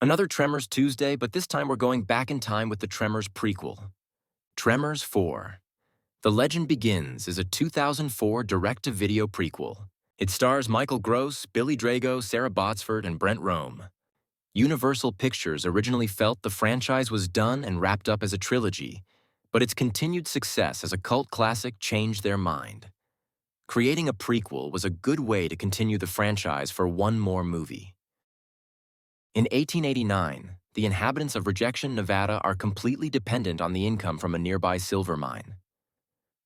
Another Tremors Tuesday, but this time we're going back in time with the Tremors prequel. Tremors 4. The Legend Begins is a 2004 direct-to-video prequel. It stars Michael Gross, Billy Drago, Sarah Botsford, and Brent Rome. Universal Pictures originally felt the franchise was done and wrapped up as a trilogy, but its continued success as a cult classic changed their mind. Creating a prequel was a good way to continue the franchise for one more movie. In 1889, the inhabitants of Rejection, Nevada are completely dependent on the income from a nearby silver mine.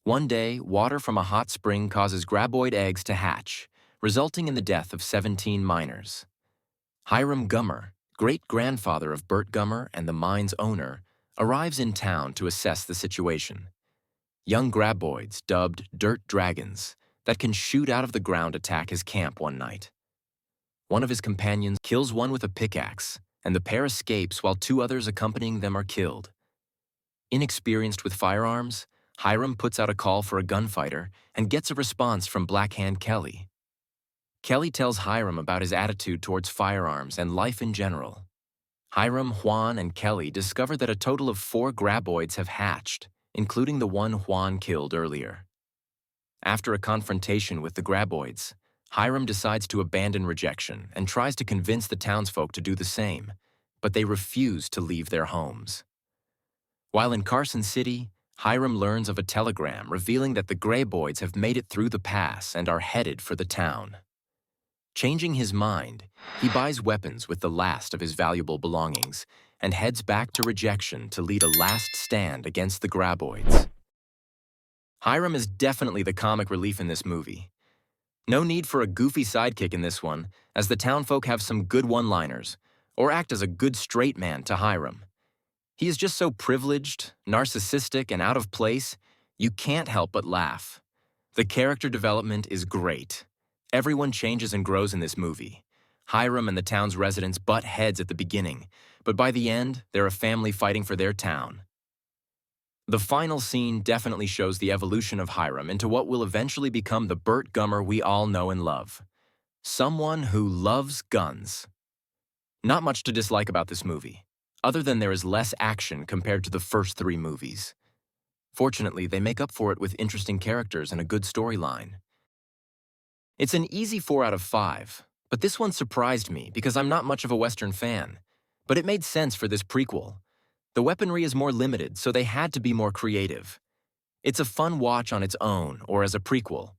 One day, water from a hot spring causes graboid eggs to hatch, resulting in the death of 17 miners. Hiram Gummer, great-grandfather of Burt Gummer and the mine's owner, arrives in town to assess the situation. Young graboids, dubbed Dirt Dragons, that can shoot out of the ground attack his camp one night. One of his companions kills one with a pickaxe, and the pair escapes while two others accompanying them are killed. Inexperienced with firearms, Hiram puts out a call for a gunfighter and gets a response from Blackhand Kelly. Kelly tells Hiram about his attitude towards firearms and life in general. Hiram, Juan, and Kelly discover that a total of 4 graboids have hatched, including the one Juan killed earlier. After a confrontation with the graboids, Hiram decides to abandon Rejection and tries to convince the townsfolk to do the same, but they refuse to leave their homes. While in Carson City, Hiram learns of a telegram revealing that the graboids have made it through the pass and are headed for the town. Changing his mind, he buys weapons with the last of his valuable belongings and heads back to Rejection to lead a last stand against the graboids. Hiram is definitely the comic relief in this movie. No need for a goofy sidekick in this one, as the townfolk have some good one-liners, or act as a good straight man to Hiram. He is just so privileged, narcissistic, and out of place, you can't help but laugh. The character development is great. Everyone changes and grows in this movie. Hiram and the town's residents butt heads at the beginning, but by the end, they're a family fighting for their town. The final scene definitely shows the evolution of Hiram into what will eventually become the Burt Gummer we all know and love. Someone who loves guns. Not much to dislike about this movie, other than there is less action compared to the first 3 movies. Fortunately, they make up for it with interesting characters and a good storyline. It's an easy 4 out of 5, but this one surprised me because I'm not much of a Western fan. But it made sense for this prequel. The weaponry is more limited, so they had to be more creative. It's a fun watch on its own or as a prequel.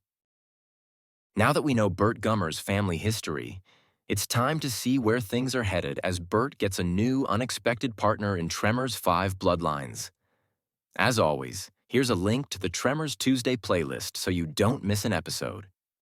Now that we know Burt Gummer's family history, it's time to see where things are headed as Burt gets a new, unexpected partner in Tremors 5 Bloodlines. As always, here's a link to the Tremors Tuesday playlist so you don't miss an episode.